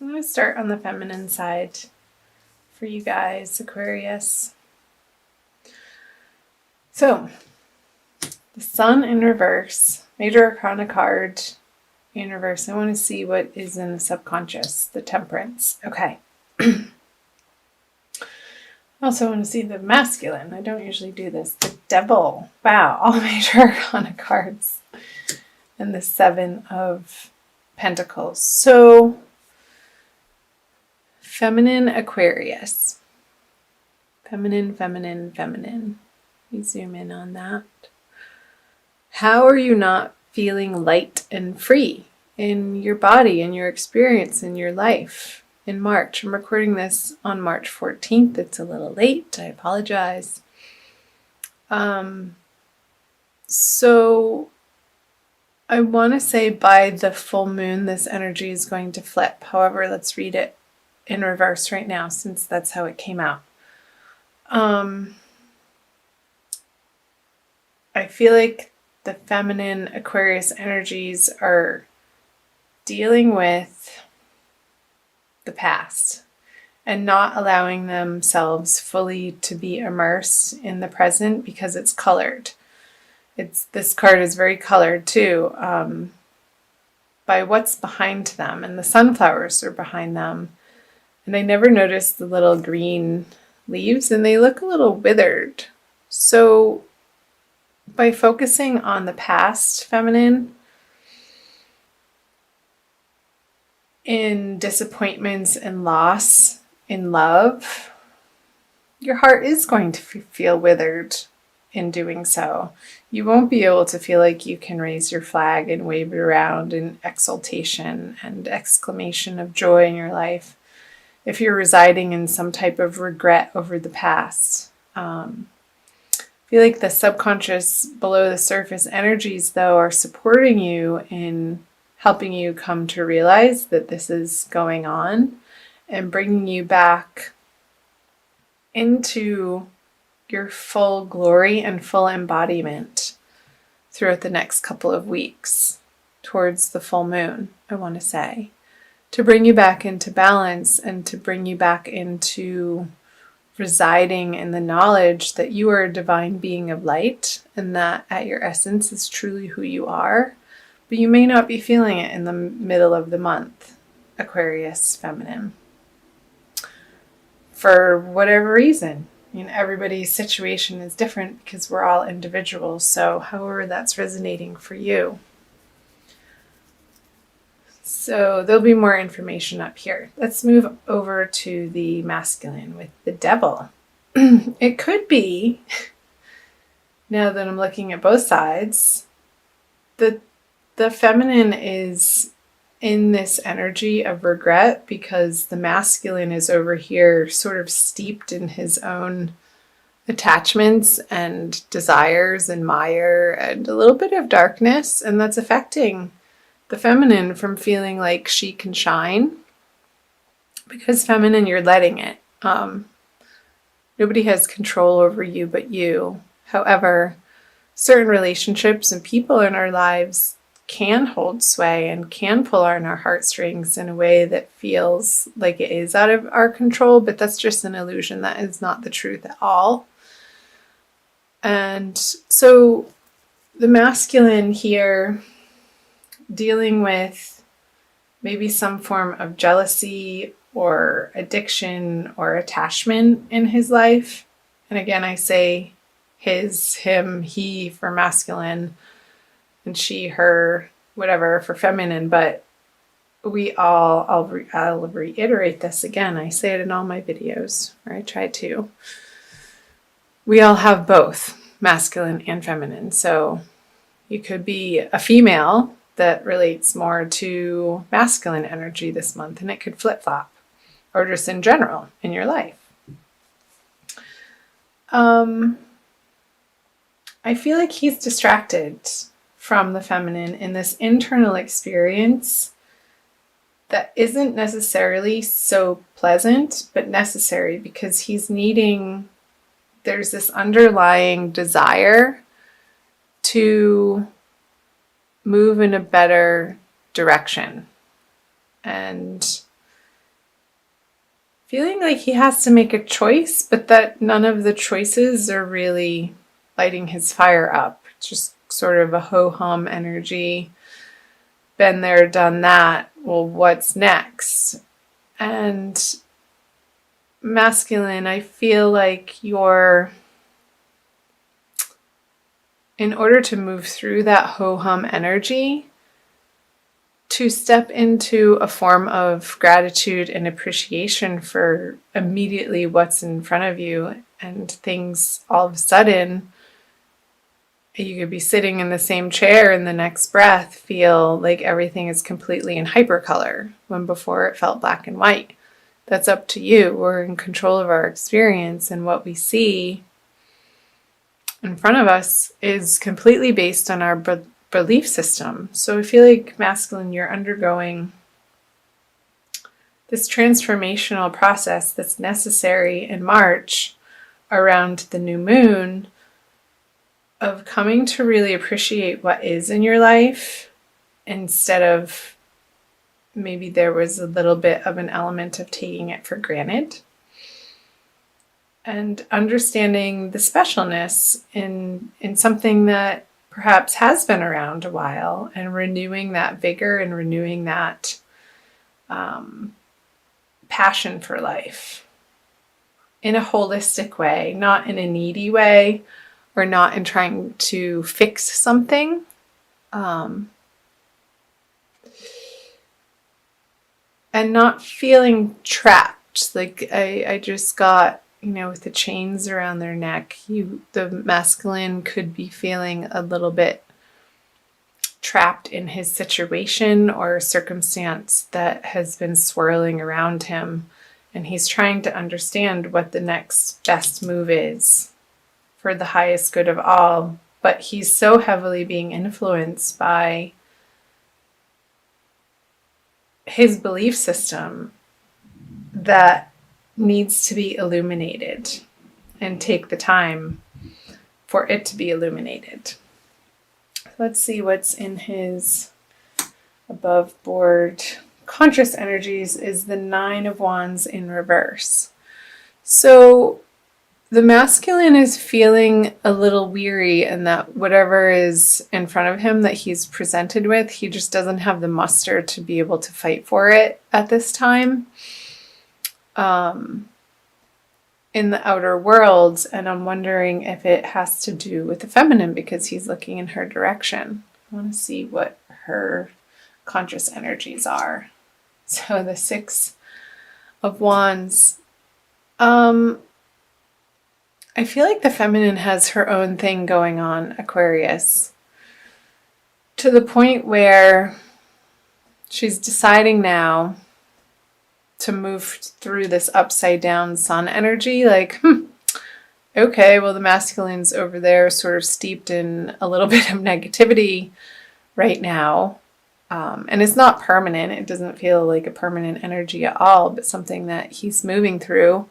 I'm going to start on the feminine side for you guys, Aquarius. So, the Sun in reverse, Major Arcana card in reverse. I want to see what is in the subconscious, the Temperance. Okay. I also want to see the masculine. I don't usually do this. The Devil. Wow, all Major Arcana cards. And the Seven of Pentacles. So, feminine Aquarius. Feminine, feminine, feminine. We zoom in on that. How are you not feeling light and free in your body, in your experience, in your life in March? I'm recording this on March 14th. It's a little late. I apologize. So I want to say by the full moon, this energy is going to flip. However, let's read it in reverse right now, since that's how it came out. I feel like the feminine Aquarius energies are dealing with the past and not allowing themselves fully to be immersed in the present because it's colored. This card is very colored too, by what's behind them, and the sunflowers are behind them. And I never noticed the little green leaves, and they look a little withered. So by focusing on the past, feminine, in disappointments and loss in love, your heart is going to feel withered in doing so. You won't be able to feel like you can raise your flag and wave it around in exultation and exclamation of joy in your life if you're residing in some type of regret over the past. I feel like the subconscious, below the surface energies, though, are supporting you in helping you come to realize that this is going on and bringing you back into your full glory and full embodiment throughout the next couple of weeks towards the full moon, I want to say, to bring you back into balance and to bring you back into residing in the knowledge that you are a divine being of light and that at your essence is truly who you are. But you may not be feeling it in the middle of the month, Aquarius feminine, for whatever reason. I mean, everybody's situation is different because we're all individuals. So however that's resonating for you. So there'll be more information up here. Let's move over to the masculine with the Devil. It could be, now that I'm looking at both sides, that the feminine is in this energy of regret because the masculine is over here sort of steeped in his own attachments and desires and mire and a little bit of darkness, and that's affecting the feminine from feeling like she can shine, because feminine, you're letting it. Nobody has control over you but you. However, certain relationships and people in our lives can hold sway and can pull on our heartstrings in a way that feels like it is out of our control, but that's just an illusion. That is not the truth at all. And so the masculine here, dealing with maybe some form of jealousy or addiction or attachment in his life. And again, I say his, him, he for masculine, and she, her, whatever for feminine. But we all, I'll reiterate this again. I say it in all my videos, or I try to. We all have both masculine and feminine. So you could be a female that relates more to masculine energy this month, and it could flip-flop, or just in general in your life. I feel like he's distracted from the feminine in this internal experience that isn't necessarily so pleasant, but necessary, because he's needing, there's this underlying desire to move in a better direction. And feeling like he has to make a choice, but that none of the choices are really lighting his fire up. It's just sort of a ho-hum energy. Been there, done that. Well, what's next? And masculine, I feel like you're, in order to move through that ho-hum energy, to step into a form of gratitude and appreciation for immediately what's in front of you, and things all of a sudden, you could be sitting in the same chair and the next breath feel like everything is completely in hypercolor when before it felt black and white. That's up to you. We're in control of our experience, and what we see in front of us is completely based on our belief system. So I feel like masculine, you're undergoing this transformational process that's necessary in March around the new moon, of coming to really appreciate what is in your life, instead of maybe there was a little bit of an element of taking it for granted, and understanding the specialness in something that perhaps has been around a while, and renewing that vigor and renewing that passion for life in a holistic way, not in a needy way, or not in trying to fix something. And not feeling trapped. Like I just got, with the chains around their neck, the masculine could be feeling a little bit trapped in his situation or circumstance that has been swirling around him. And he's trying to understand what the next best move is for the highest good of all. But he's so heavily being influenced by his belief system that needs to be illuminated, and take the time for it to be illuminated. Let's see what's in his above board conscious energies is the 9 of Wands in reverse. So the masculine is feeling a little weary, and that whatever is in front of him that he's presented with, he just doesn't have the muster to be able to fight for it at this time. In the outer world, and I'm wondering if it has to do with the feminine, because he's looking in her direction. I want to see what her conscious energies are. So the 6 of Wands. I feel like the feminine has her own thing going on, Aquarius, to the point where she's deciding now to move through this upside down sun energy. Like, okay, well, the masculine's over there sort of steeped in a little bit of negativity right now. And it's not permanent. It doesn't feel like a permanent energy at all, but something that he's moving through.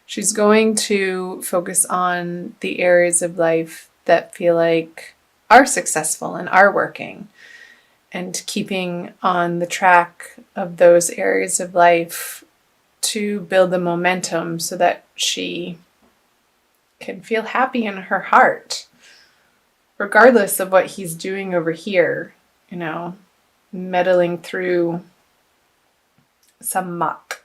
She's going to focus on the areas of life that feel like are successful and are working, and keeping on the track of those areas of life to build the momentum so that she can feel happy in her heart, regardless of what he's doing over here, meddling through some muck.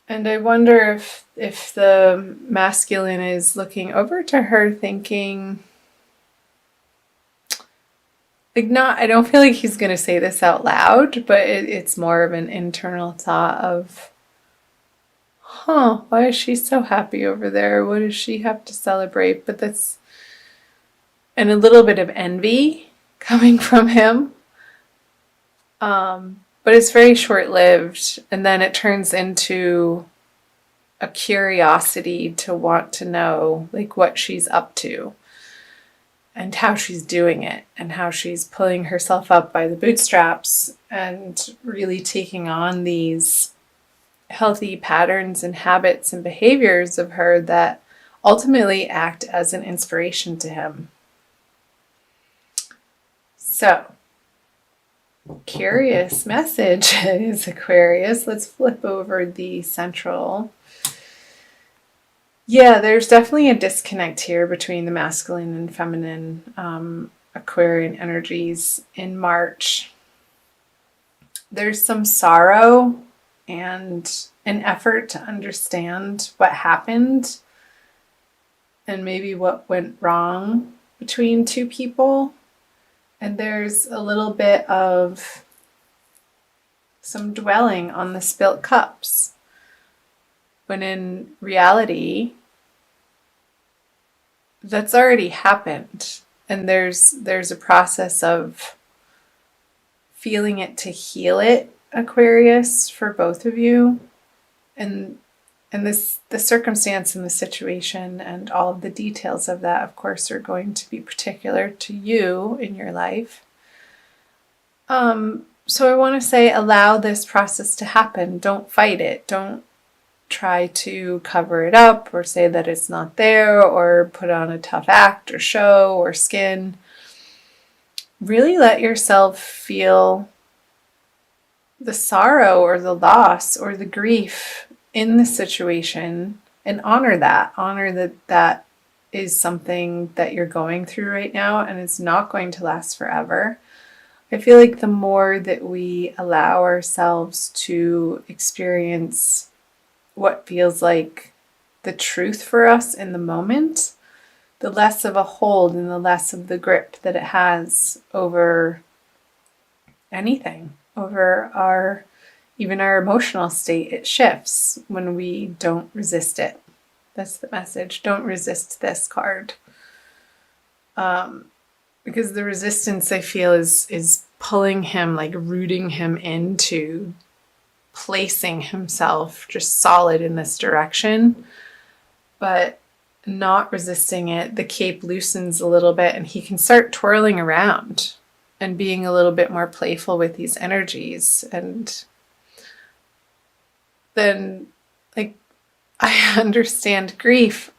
And I wonder if the masculine is looking over to her thinking, I don't feel like he's going to say this out loud, but it's more of an internal thought of, why is she so happy over there? What does she have to celebrate? But that's, and a little bit of envy coming from him. But it's very short-lived, and then it turns into a curiosity to want to know, like, what she's up to and how she's doing it, and how she's pulling herself up by the bootstraps and really taking on these healthy patterns and habits and behaviors of her that ultimately act as an inspiration to him. So curious messages, Aquarius. Let's flip over the central. Yeah, there's definitely a disconnect here between the masculine and feminine Aquarian energies in March. There's some sorrow and an effort to understand what happened and maybe what went wrong between two people. And there's a little bit of some dwelling on the spilt cups, when in reality, that's already happened. And there's a process of feeling it to heal it, Aquarius, for both of you. And the circumstance and the situation and all of the details of that, of course, are going to be particular to you in your life. So I want to say, allow this process to happen. Don't fight it. Don't try to cover it up or say that it's not there or put on a tough act or show or skin. Really let yourself feel the sorrow or the loss or the grief in the situation and honor that. Honor that that is something that you're going through right now and it's not going to last forever. I feel like the more that we allow ourselves to experience what feels like the truth for us in the moment, the less of a hold and the less of the grip that it has over anything, over even our emotional state. It shifts when we don't resist it. That's the message. Don't resist this card. Because the resistance, I feel, is pulling him, like rooting him into placing himself just solid in this direction, but not resisting it. The cape loosens a little bit and he can start twirling around and being a little bit more playful with these energies. And then, like, I understand grief.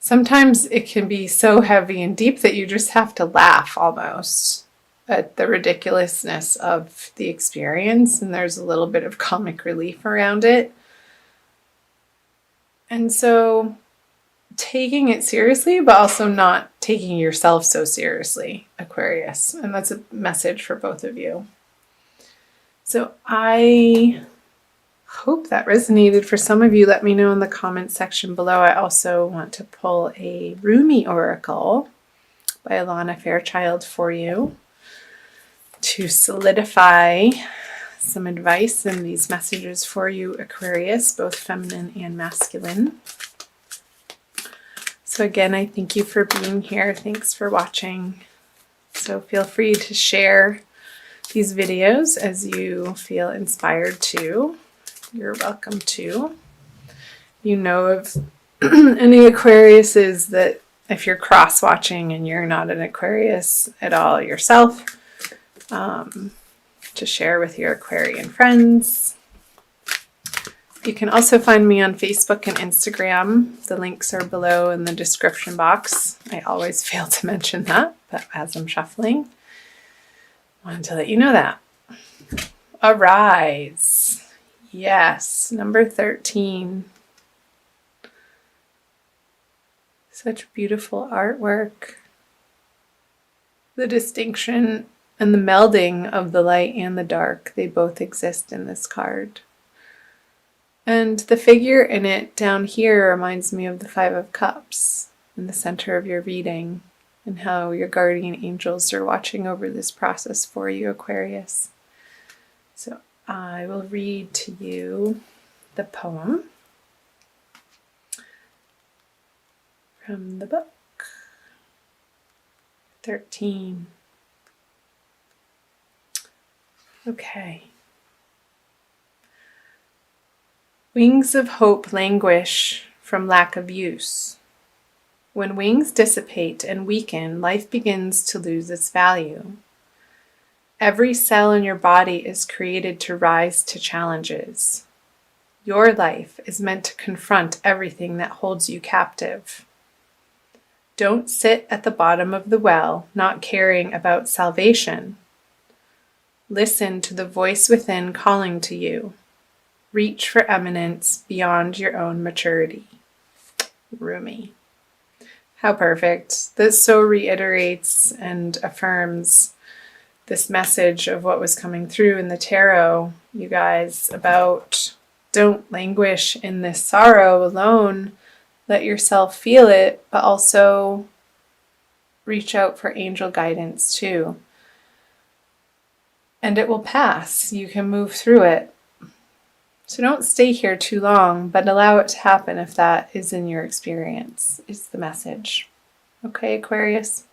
Sometimes it can be so heavy and deep that you just have to laugh almost at the ridiculousness of the experience, and there's a little bit of comic relief around it. And so taking it seriously, but also not taking yourself so seriously, Aquarius. And that's a message for both of you. So I hope that resonated for some of you. Let me know in the comments section below. I also want to pull a Rumi Oracle by Alana Fairchild for you to solidify some advice and these messages for you, Aquarius, both feminine and masculine. So again, I thank you for being here. Thanks for watching. So feel free to share these videos as you feel inspired to. You're welcome to. You know of any Aquariuses that if you're cross-watching and you're not an Aquarius at all yourself, to share with your Aquarian friends. You can also find me on Facebook and Instagram. The links are below in the description box. I always fail to mention that, but as I'm shuffling, I wanted to let you know that. Arise. Yes, number 13. Such beautiful artwork. The distinction and the melding of the light and the dark, they both exist in this card. And the figure in it down here reminds me of the Five of Cups in the center of your reading and how your guardian angels are watching over this process for you, Aquarius. So I will read to you the poem from the book. 13. Okay. Wings of hope languish from lack of use. When wings dissipate and weaken, life begins to lose its value. Every cell in your body is created to rise to challenges. Your life is meant to confront everything that holds you captive. Don't sit at the bottom of the well, not caring about salvation. Listen to the voice within calling to you. Reach for eminence beyond your own maturity. Rumi. How perfect. This so reiterates and affirms this message of what was coming through in the tarot, you guys, about don't languish in this sorrow alone. Let yourself feel it, but also reach out for angel guidance too. And it will pass. You can move through it. So don't stay here too long, but allow it to happen if that is in your experience, is the message. Okay, Aquarius?